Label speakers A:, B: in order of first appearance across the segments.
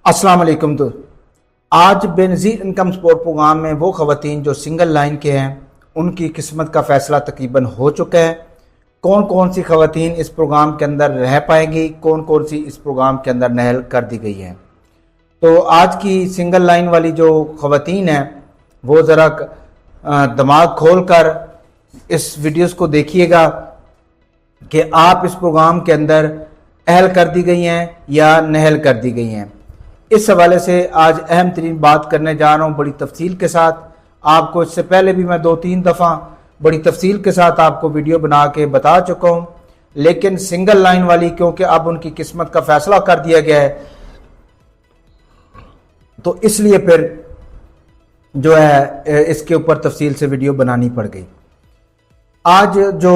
A: अस्सलाम वालेकुम। तो आज बेनज़ीर इनकम सपोर्ट प्रोग्राम में वो ख़वातीन जो सिंगल लाइन के हैं उनकी किस्मत का फ़ैसला तकरीबन हो चुका है। कौन कौन सी ख़वातीन इस प्रोग्राम के अंदर रह पाएंगी, कौन कौन सी इस प्रोग्राम के अंदर नहल कर दी गई हैं। तो आज की सिंगल लाइन वाली जो ख़वातीन हैं वो ज़रा दिमाग खोल कर इस वीडियोस को देखिएगा कि आप इस प्रोग्राम के अंदर अहल कर दी गई हैं या नहल कर दी गई हैं। इस हवाले से आज अहम तरीन बात करने जा रहा हूँ बड़ी तफसील के साथ। आपको इससे पहले भी मैं 2-3 दफ़ा बड़ी तफसील के साथ आपको वीडियो बना के बता चुका हूँ, लेकिन सिंगल लाइन वाली क्योंकि अब उनकी किस्मत का फैसला कर दिया गया है तो इसलिए फिर जो है इसके ऊपर तफसील से वीडियो बनानी पड़ गई। आज जो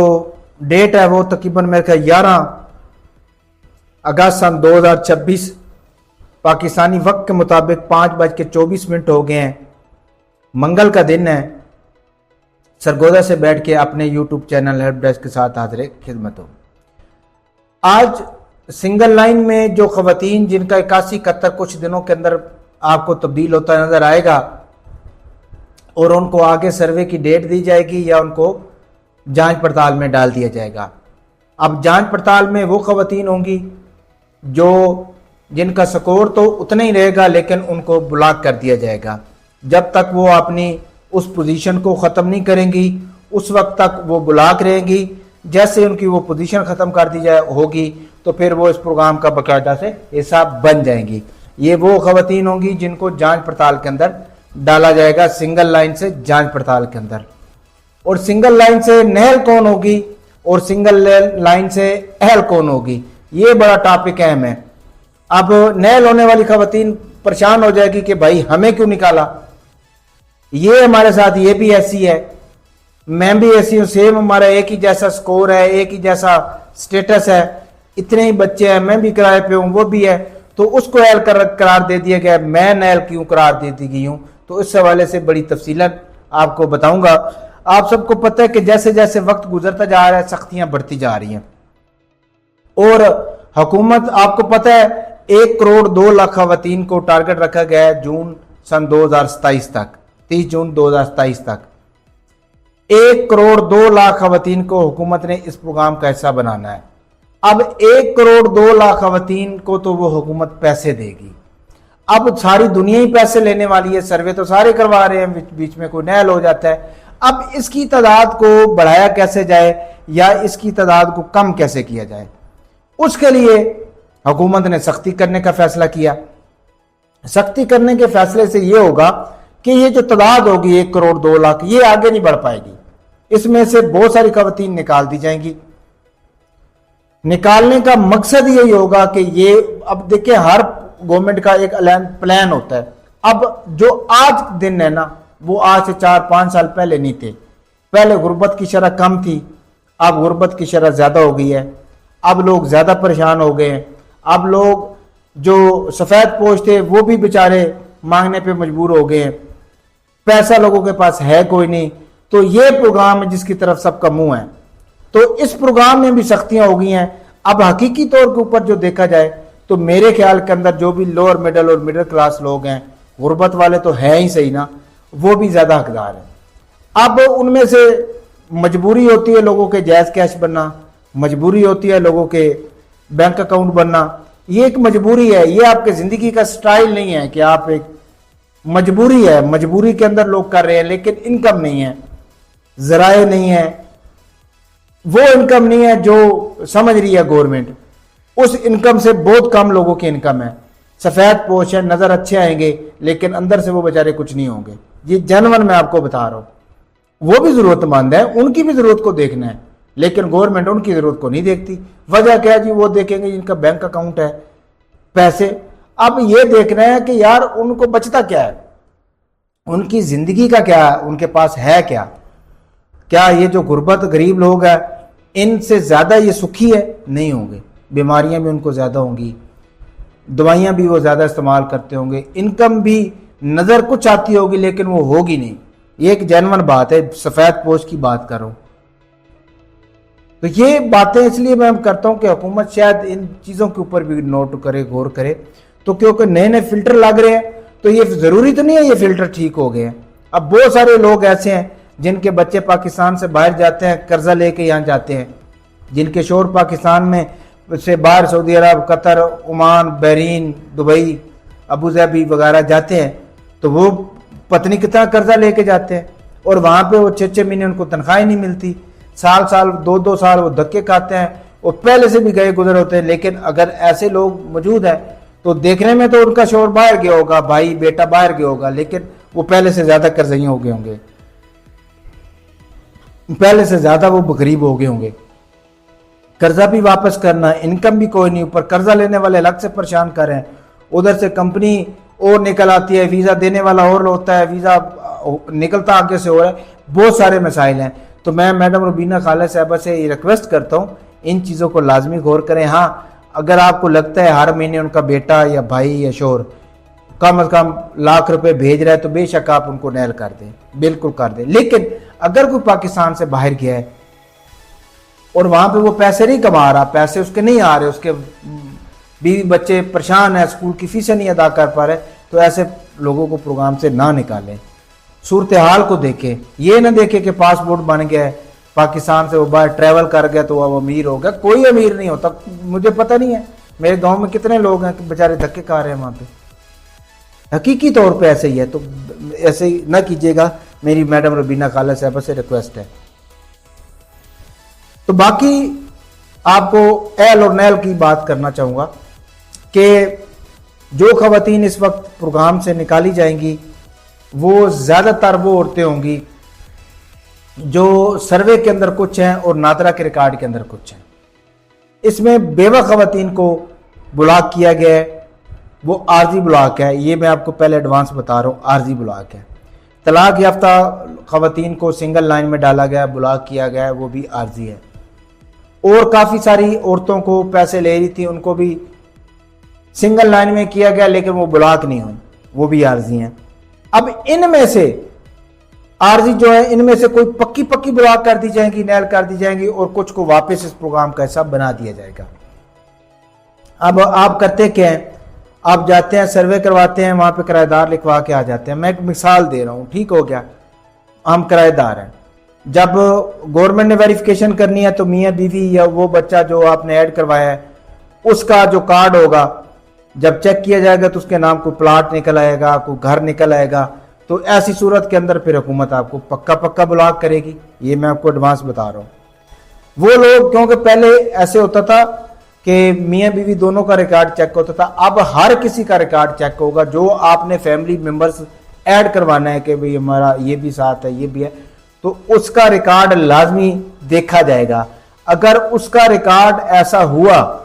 A: डेट है वो तकरीबन मेरे ख्याल 11 अगस्त सन 2026 पाकिस्तानी वक्त के मुताबिक 5:24 हो गए हैं। मंगल का दिन है। सरगोदा से बैठ के अपने यूट्यूब चैनल हेल्प डेस्क के साथ हाजिर खिदमत हो। आज सिंगल लाइन में जो ख़वातीन जिनका 81-71 कुछ दिनों के अंदर आपको तब्दील होता नजर आएगा और उनको आगे सर्वे की डेट दी जाएगी या उनको जांच पड़ताल में डाल दिया जाएगा। अब जांच पड़ताल में वो ख़वातीन होंगी जो जिनका स्कोर तो उतना ही रहेगा लेकिन उनको ब्लॉक कर दिया जाएगा। जब तक वो अपनी उस पोजीशन को ख़त्म नहीं करेंगी उस वक्त तक वो ब्लॉक रहेंगी। जैसे उनकी वो पोजीशन ख़त्म कर दी जाए होगी तो फिर वो इस प्रोग्राम का बाकायदा से हिस्सा बन जाएंगी। ये वो ख़वातीन होंगी जिनको जांच पड़ताल के अंदर डाला जाएगा, सिंगल लाइन से जांच पड़ताल के अंदर। और सिंगल लाइन से नहल कौन होगी और सिंगल लाइन से अहल कौन होगी, ये बड़ा टॉपिक अहम है। अब नहल होने वाली ख़वातीन परेशान हो जाएगी कि भाई हमें क्यों निकाला, ये हमारे साथ ये भी ऐसी है, मैं भी ऐसी हूं, सेम हमारा एक ही जैसा स्कोर है, एक ही जैसा स्टेटस है, इतने ही बच्चे हैं, मैं भी किराए पे हूं, वो भी है, तो उसको अहल करार दे दिया गया, मैं नहल क्यों करार दे दी गई हूं। तो इस हवाले से बड़ी तफसीलन आपको बताऊंगा। आप सबको पता है कि जैसे जैसे वक्त गुजरता जा रहा है सख्तियां बढ़ती जा रही हैं और हुकूमत, आपको पता है 1 करोड़ 2 लाख ख़वातीन को टारगेट रखा गया है जून सन 2027 तक, 30 जून 2027 तक 1 करोड़ 2 लाख ख़वातीन को हुकूमत ने इस प्रोग्राम का हिस्सा बनाना है। अब 1 करोड़ 2 लाख ख़वातीन को तो वो हुकूमत पैसे देगी। अब सारी दुनिया ही पैसे लेने वाली है, सर्वे तो सारे करवा रहे हैं, बीच में कोई नहल हो जाता है। अब इसकी तादाद को बढ़ाया कैसे जाए या इसकी तादाद को कम कैसे किया जाए, उसके लिए हुकूमत ने सख्ती करने का फैसला किया। सख्ती करने के फैसले से यह होगा कि ये जो तादाद होगी 1 करोड़ 2 लाख, ये आगे नहीं बढ़ पाएगी। इसमें से बहुत सारी ख़वातीन निकाल दी जाएंगी। निकालने का मकसद यही होगा कि ये, अब देखिए हर गवर्नमेंट का एक प्लान होता है। अब जो आज दिन है ना वो आज से 4-5 साल पहले नहीं थे। पहले गुर्बत की शरह कम थी, अब गुर्बत की शरह ज्यादा हो गई है। अब लोग ज्यादा परेशान हो गए हैं। अब लोग जो सफेद पोश थे वो भी बेचारे मांगने पे मजबूर हो गए हैं। पैसा लोगों के पास है कोई नहीं। तो ये प्रोग्राम है जिसकी तरफ सबका मुंह है। तो इस प्रोग्राम में भी सख्तियां हो गई हैं। अब हकीकी तौर के ऊपर जो देखा जाए तो मेरे ख्याल के अंदर जो भी लोअर मिडिल और मिडिल क्लास लोग हैं, गुर्बत वाले तो है ही सही ना, वो भी ज्यादा हकदार है। अब उनमें से मजबूरी होती है लोगों के जायज कैश बनना, मजबूरी होती है लोगों के बैंक अकाउंट बनना। ये एक मजबूरी है, ये आपके जिंदगी का स्टाइल नहीं है कि आप एक मजबूरी है, मजबूरी के अंदर लोग कर रहे हैं लेकिन इनकम नहीं है, जराए नहीं है, वो इनकम नहीं है जो समझ रही है गवर्नमेंट। उस इनकम से बहुत कम लोगों की इनकम है। सफेद पोश है, नजर अच्छे आएंगे लेकिन अंदर से वो बेचारे कुछ नहीं होंगे। ये जनवन मैं आपको बता रहा हूं। वो भी जरूरतमंद है, उनकी भी जरूरत को देखना है लेकिन गवर्नमेंट उनकी जरूरत को नहीं देखती। वजह क्या है जी, वो देखेंगे जिनका बैंक अकाउंट है, पैसे। अब ये देखना है कि यार उनको बचता क्या है, उनकी जिंदगी का क्या है, उनके पास है क्या। क्या ये जो गुर्बत गरीब लोग हैं इनसे ज्यादा ये सुखी है? नहीं होंगे। बीमारियां भी उनको ज्यादा होंगी, दवाइयां भी वो ज्यादा इस्तेमाल करते होंगे, इनकम भी नजर कुछ आती होगी लेकिन वो होगी नहीं। ये एक जेन्युइन बात है, सफेद पोश की बात कर रहा हूं। तो ये बातें इसलिए मैं करता हूं कि हुकूमत शायद इन चीज़ों के ऊपर भी नोट करे, गौर करे। तो क्योंकि नए नए फिल्टर लग रहे हैं तो ये जरूरी तो नहीं है ये फिल्टर ठीक हो गए हैं। अब बहुत सारे लोग ऐसे हैं जिनके बच्चे पाकिस्तान से बाहर जाते हैं, कर्जा लेके यहाँ जाते हैं, जिनके शोर पाकिस्तान में से बाहर Saudi Arab, Qatar, Oman, Bahrain, Dubai, Abu Dhabi वगैरह जाते हैं, तो वो पत्नी कितना कर्जा लेके जाते हैं और वहाँ पे वो 6-6 महीने उनको तनख्वाह नहीं मिलती, साल साल 2-2 साल वो धक्के खाते हैं, वो पहले से भी गए गुजर होते हैं। लेकिन अगर ऐसे लोग मौजूद हैं तो देखने में तो उनका शोर बाहर गया होगा, भाई बेटा बाहर गया होगा, लेकिन वो पहले से ज्यादा कर्जई हो गए होंगे, पहले से ज्यादा वो गरीब हो गए होंगे। कर्जा भी वापस करना, इनकम भी कोई नहीं, ऊपर कर्जा लेने वाले अलग से परेशान कर रहे हैं, उधर से कंपनी और निकल आती है, वीजा देने वाला और होता है, वीजा निकलता आगे से हो रहा है, बहुत सारे मसाइल हैं। तो मैं मैडम रुबीना खालिद साहबा से ये रिक्वेस्ट करता हूँ इन चीज़ों को लाजमी गौर करें। हाँ, अगर आपको लगता है हर महीने उनका बेटा या भाई या शोहर कम से कम लाख रुपए भेज रहा है तो बेशक आप उनको नैल कर दें, बिल्कुल कर दें। लेकिन अगर कोई पाकिस्तान से बाहर गया है और वहां पे वो पैसे नहीं कमा रहा, पैसे उसके नहीं आ रहे, उसके बीवी बच्चे परेशान है, स्कूल की फीसें नहीं अदा कर पा रहे, तो ऐसे लोगों को प्रोग्राम से ना निकालें, सूरत हाल को देखें। ये ना देखें कि पासपोर्ट बन गया है, पाकिस्तान से वो बाहर ट्रैवल कर गया तो वो अमीर हो गया। कोई अमीर नहीं होता, मुझे पता नहीं है मेरे गांव में कितने लोग हैं कि बेचारे धक्के खा रहे हैं वहां पे, हकीकी तौर पे ऐसे ही है। तो ऐसे ही ना कीजिएगा, मेरी मैडम रुबीना खालिद साहबा से रिक्वेस्ट है। तो बाकी आपको एल और नैल की बात करना चाहूंगा कि जो खवातीन इस वक्त प्रोग्राम से निकाली जाएंगी वो ज्यादातर वो औरतें होंगी जो सर्वे के अंदर कुछ हैं और नादरा के रिकॉर्ड के अंदर कुछ हैं। इसमें बेवा खवातीन को ब्लॉक किया गया है, वो आर्जी ब्लॉक है, ये मैं आपको पहले एडवांस बता रहा हूँ, आर्जी ब्लॉक है। तलाक याफ्ता खवातीन को सिंगल लाइन में डाला गया, ब्लॉक किया गया है, वो भी आर्जी है। और काफ़ी सारी औरतों को पैसे ले रही थी, उनको भी सिंगल लाइन में किया गया लेकिन वो ब्लॉक नहीं हुई, वो भी आर्जी हैं। अब इनमें से आर्जी जो है, इनमें से कोई पक्की पक्की ब्लॉक कर दी जाएंगी, नैल कर दी जाएंगी और कुछ को वापस इस प्रोग्राम का हिस्सा बना दिया जाएगा। अब आप करते क्या हैं, आप जाते हैं सर्वे करवाते हैं, वहां पे किराएदार लिखवा के आ जाते हैं। मैं एक मिसाल दे रहा हूं, ठीक हो गया, हम किराएदार हैं, जब गवर्नमेंट ने वेरिफिकेशन करनी है तो मियाँ बीवी या वो बच्चा जो आपने ऐड करवाया है उसका जो कार्ड होगा, जब चेक किया जाएगा तो उसके नाम को प्लाट निकल आएगा, कोई घर निकल आएगा। तो ऐसी सूरत के अंदर फिर हुकूमत आपको पक्का पक्का ब्लॉक करेगी, ये मैं आपको एडवांस बता रहा हूँ। वो लोग, क्योंकि पहले ऐसे होता था कि मियाँ बीवी दोनों का रिकॉर्ड चेक होता था, अब हर किसी का रिकॉर्ड चेक होगा। जो आपने फैमिली मेंबर्स ऐड करवाना है कि भाई हमारा ये भी साथ है, ये भी है, तो उसका रिकॉर्ड लाजमी देखा जाएगा। अगर उसका रिकॉर्ड ऐसा हुआ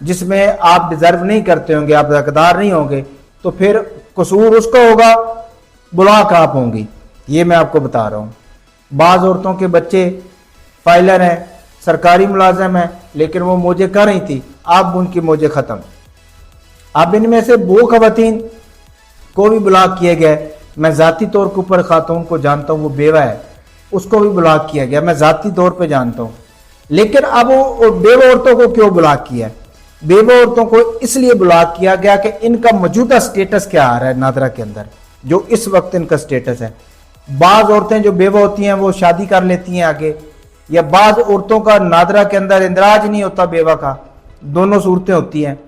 A: जिसमें आप डिजर्व नहीं करते होंगे, आप हकदार नहीं होंगे, तो फिर कसूर उसका होगा, ब्लॉक आप होंगी। ये मैं आपको बता रहा हूँ। बाज औरतों के बच्चे फाइलर हैं, सरकारी मुलाजिम हैं, लेकिन वो मौजे कर रही थी, अब उनकी मौजे खत्म। अब इनमें से वो खवातीन को भी ब्लॉक किया गया। मैं जाती तौर के ऊपर खातून को जानता हूँ, वो बेवा है, उसको भी ब्लॉक किया गया, मैं जाती तौर पे जानता हूँ। लेकिन अब वो बेवा औरतों को क्यों ब्लॉक किया? बेवा औरतों को इसलिए ब्लॉक किया गया कि इनका मौजूदा स्टेटस क्या आ रहा है नादरा के अंदर, जो इस वक्त इनका स्टेटस है। बाज औरतें जो बेवा होती हैं वो शादी कर लेती हैं आगे, या बाज औरतों का नादरा के अंदर इंदराज नहीं होता बेवा का, दोनों सूरतें होती हैं।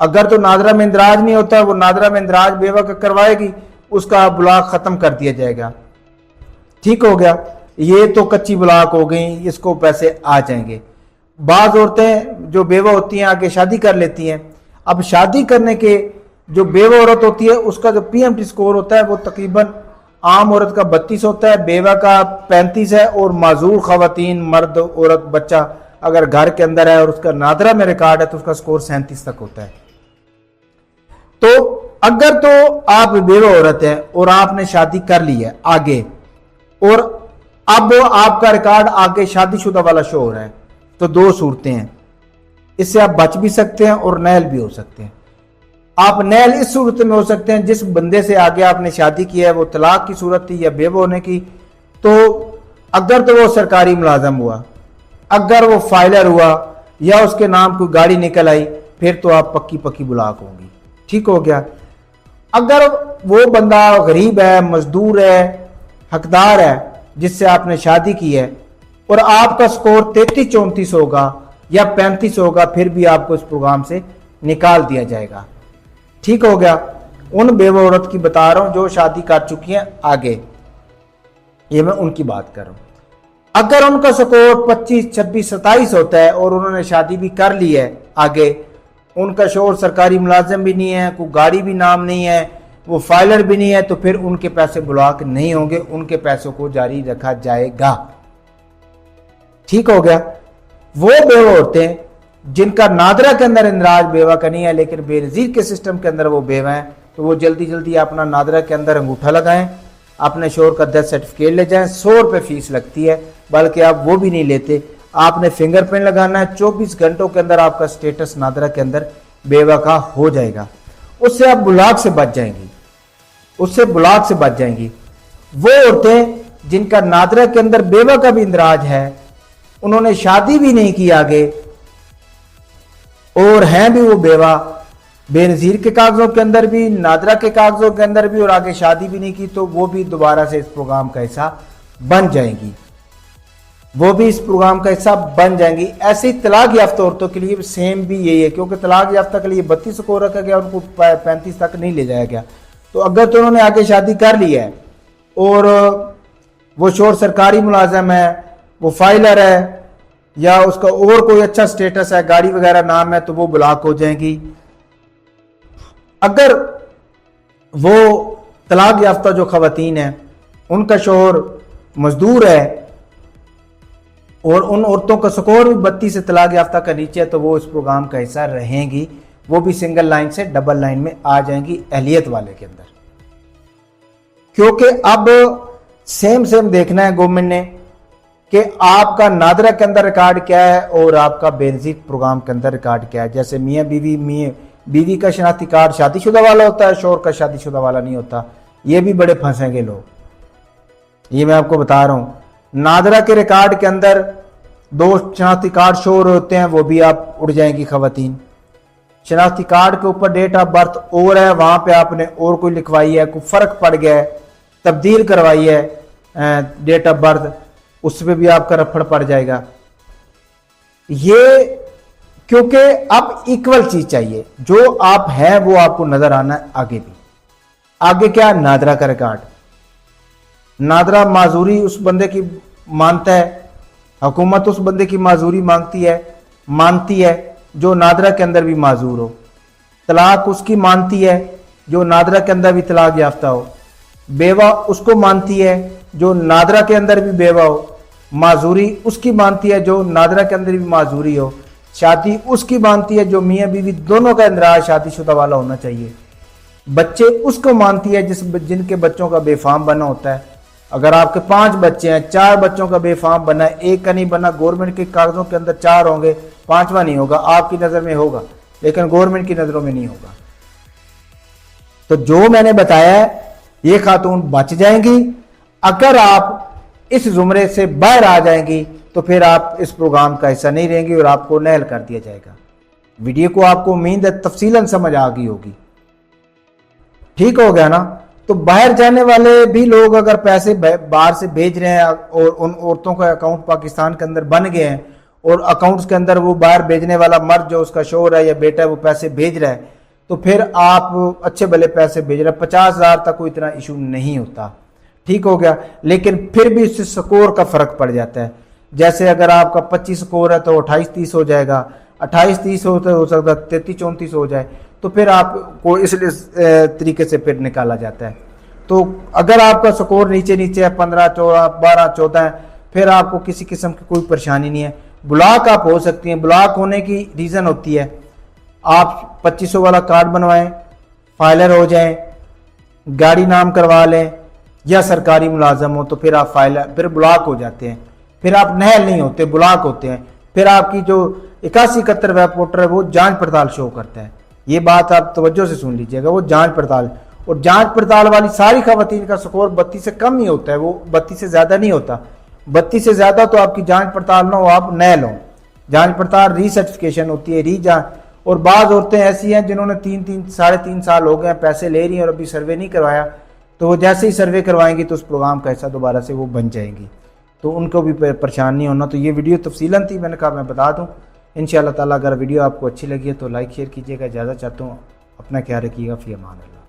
A: अगर तो नादरा में इंदराज नहीं होता, वो नादरा में इंदराज बेवा का करवाएगी, उसका ब्लॉक खत्म कर दिया जाएगा। ठीक हो गया, ये तो कच्ची ब्लॉक हो गई, इसको पैसे आ जाएंगे। बाज औरतें जो बेवा होती हैं आगे शादी कर लेती हैं। अब शादी करने के जो बेवा औरत होती है उसका जो पीएमटी स्कोर होता है वो तकरीबन आम औरत का 32 होता है, बेवा का 35 है, और माजूर खवातीन, मर्द, औरत, बच्चा अगर घर के अंदर है और उसका नादरा में रिकॉर्ड है तो उसका स्कोर 37 तक होता है। तो अगर तो आप बेवा औरत है और आपने शादी कर ली है आगे, और अब आपका रिकॉर्ड आगे शादीशुदा वाला शो हो रहा है, तो दो सूरतें हैं, इससे आप बच भी सकते हैं और नैल भी हो सकते हैं। आप नैल इस सूरत में हो सकते हैं जिस बंदे से आगे आपने शादी की है वो तलाक की सूरत थी या बेवा होने की, तो अगर तो वो सरकारी मुलाजम हुआ, अगर वो फाइलर हुआ, या उसके नाम कोई गाड़ी निकल आई, फिर तो आप पक्की पक्की ब्लॉक होंगी। ठीक हो गया। अगर वो बंदा गरीब है, मजदूर है, हकदार है, जिससे आपने शादी की है और आपका स्कोर 33-34 होगा या 35 होगा, फिर भी आपको इस प्रोग्राम से निकाल दिया जाएगा। ठीक हो गया। उन बेवा औरत की बता रहा हूं जो शादी कर चुकी हैं आगे, ये मैं उनकी बात कर रहा हूं। अगर उनका स्कोर 25, 26, 27 होता है और उन्होंने शादी भी कर ली है आगे, उनका शोहर सरकारी मुलाजिम भी नहीं है, कोई गाड़ी भी नाम नहीं है, वो फाइलर भी नहीं है, तो फिर उनके पैसे ब्लॉक नहीं होंगे, उनके पैसों को जारी रखा जाएगा। ठीक हो गया। वो बेवा औरतें जिनका नादरा के अंदर इंदराज बेवा का नहीं है लेकिन बेनजीर के सिस्टम के अंदर वो बेवा हैं, तो वो जल्दी जल्दी अपना नादरा के अंदर अंगूठा लगाएं, अपने शोहर का डेथ सर्टिफिकेट ले जाएं। 100 रुपये फीस लगती है, बल्कि आप वो भी नहीं लेते, आपने फिंगरप्रिंट लगाना है। 24 घंटों के अंदर आपका स्टेटस नादरा के अंदर बेवा का हो जाएगा। उससे आप ब्लॉक से बच जाएंगी, उससे ब्लॉक से बच जाएंगी। वो औरतें जिनका नादरा के अंदर बेवा का भी इंदराज है, उन्होंने शादी भी नहीं की आगे और हैं भी वो बेवा, बेनजीर के कागजों के अंदर भी, नादरा के कागजों के अंदर भी, और आगे शादी भी नहीं की, तो वो भी दोबारा से इस प्रोग्राम का हिस्सा बन जाएंगी, वो भी इस प्रोग्राम का हिस्सा बन जाएंगी। ऐसे ही तलाक याफ्ता औरतों के लिए सेम भी यही है, क्योंकि तलाक याफ्ता के लिए 32 स्कोर रखा गया, उनको 35 तक नहीं ले जाया गया। तो अगर तो उन्होंने आगे शादी कर ली है और वो शोहर सरकारी मुलाजिम है, वो फाइलर है, या उसका और कोई अच्छा स्टेटस है, गाड़ी वगैरह नाम है, तो वो ब्लॉक हो जाएंगी। अगर वो तलाक याफ्ता जो खवातीन है, उनका शोहर मजदूर है और उन औरतों का स्कोर भी 32 से तलाक याफ्ता का नीचे है, तो वो इस प्रोग्राम का हिस्सा रहेंगी। वो भी सिंगल लाइन से डबल लाइन में आ जाएंगी अहलियत वाले के अंदर, क्योंकि अब सेम देखना है गवर्नमेंट ने कि आपका नादरा के अंदर रिकॉर्ड क्या है और आपका बेनजीर प्रोग्राम के अंदर रिकॉर्ड क्या है। जैसे मियाँ बीवी का शनाख्ती कार्ड शादीशुदा वाला होता है, शोहर का शादीशुदा वाला नहीं होता। ये भी बड़े फंसेंगे लोग, ये मैं आपको बता रहा हूं। नादरा के रिकॉर्ड के अंदर 2 शनाख्ती कार्ड शोहर होते हैं, वो भी आप उड़ जाएंगी खवातीन। शनाख्ती कार्ड के ऊपर डेट ऑफ बर्थ और है, वहां पे आपने और कोई लिखवाई है, कोई फर्क पड़ गया है, तब्दील करवाई है डेट ऑफ बर्थ, उसमें भी आपका रफड़ पड़ जाएगा। ये क्योंकि अब इक्वल चीज चाहिए, जो आप हैं वो आपको नजर आना है आगे भी। आगे क्या? नादरा का रिकॉर्ड। नादरा माजूरी उस बंदे की मानता है, हुकूमत उस बंदे की माजूरी मानती है जो नादरा के अंदर भी माजूर हो। तलाक उसकी मानती है जो नादरा के अंदर भी तलाक याफ्ता हो। बेवा उसको मानती है जो नादरा के अंदर भी बेवा हो। माजूरी उसकी मानती है जो नादरा के अंदर भी माजूरी हो। शादी उसकी मानती है जो मियाँ बीवी दोनों का इंदराज शादीशुदा वाला होना चाहिए। बच्चे उसको मानती है जिनके बच्चों का बेफाम बना होता है। अगर आपके 5 बच्चे हैं, 4 बच्चों का बेफाम बना है, एक का नहीं बना, गवर्नमेंट के कागजों के अंदर 4 होंगे, 5वां नहीं होगा, आपकी नजर में होगा लेकिन गवर्नमेंट की नजरों में नहीं होगा। तो जो मैंने बताया है ये खातून बच जाएंगी। अगर आप इस जुमरे से बाहर आ जाएंगी तो फिर आप इस प्रोग्राम का हिस्सा नहीं रहेंगी और आपको नहल कर दिया जाएगा। वीडियो को आपको उम्मीद है तफसीलन समझ आ गई होगी। ठीक हो गया ना? तो बाहर जाने वाले भी लोग अगर पैसे बाहर से भेज रहे हैं और उन औरतों का अकाउंट पाकिस्तान के अंदर बन गए हैं और अकाउंट्स के अंदर वो बाहर भेजने वाला मर्द जो उसका शोहर है या बेटा है वो पैसे भेज रहा है, तो फिर आप अच्छे भले पैसे भेज रहे हैं। 50,000 तक कोई इतना इशू नहीं होता। ठीक हो गया। लेकिन फिर भी इससे स्कोर का फर्क पड़ जाता है। जैसे अगर आपका 25 स्कोर है तो 28-30 हो जाएगा, 28-30 हो सकता है 33-34 हो जाए, तो फिर आपको इस तरीके से फिर निकाला जाता है। तो अगर आपका स्कोर नीचे है 15, 14, 12, 14 है, फिर आपको किसी किस्म की कोई परेशानी नहीं है। ब्लॉक आप हो सकती हैं। ब्लॉक होने की रीज़न होती है आप 2500 वाला कार्ड बनवाएं, फाइलर हो जाएं, गाड़ी नाम करवा लें या सरकारी मुलाजम हो, तो फिर आप फिर ब्लॉक हो जाते हैं। फिर आप नहल नहीं होते, ब्लॉक होते हैं। फिर आपकी जो 8171 वेब पोर्टल है वो जांच पड़ताल शो करता है। ये बात आप तवज्जो से सुन लीजिएगा, वो जांच पड़ताल, और जांच पड़ताल वाली सारी खवातीन का स्कोर 32 से कम ही होता है, वो 32 से ज्यादा नहीं होता। 32 से ज्यादा तो आपकी जांच पड़ताल ना हो, आप नहल हो। जांच पड़ताल रीसर्टिफिकेशन होती है, और बाज़ औरतें ऐसी हैं जिन्होंने 3-3 साढ़े 3 साल हो गए पैसे ले रही हैं और अभी सर्वे नहीं करवाया, तो वो जैसे ही सर्वे करवाएंगी तो उस प्रोग्राम का हिस्सा दोबारा से वो बन जाएंगी, तो उनको भी परेशान नहीं होना। तो ये वीडियो तफसीलन थी, मैंने कहा मैं बता दूँ। इंशाअल्लाह ताला अगर वीडियो आपको अच्छी लगी है तो लाइक शेयर कीजिएगा। इजाज़त चाहता हूँ, अपना ख्याल रखिएगा। फ़ी अमान अल्लाह।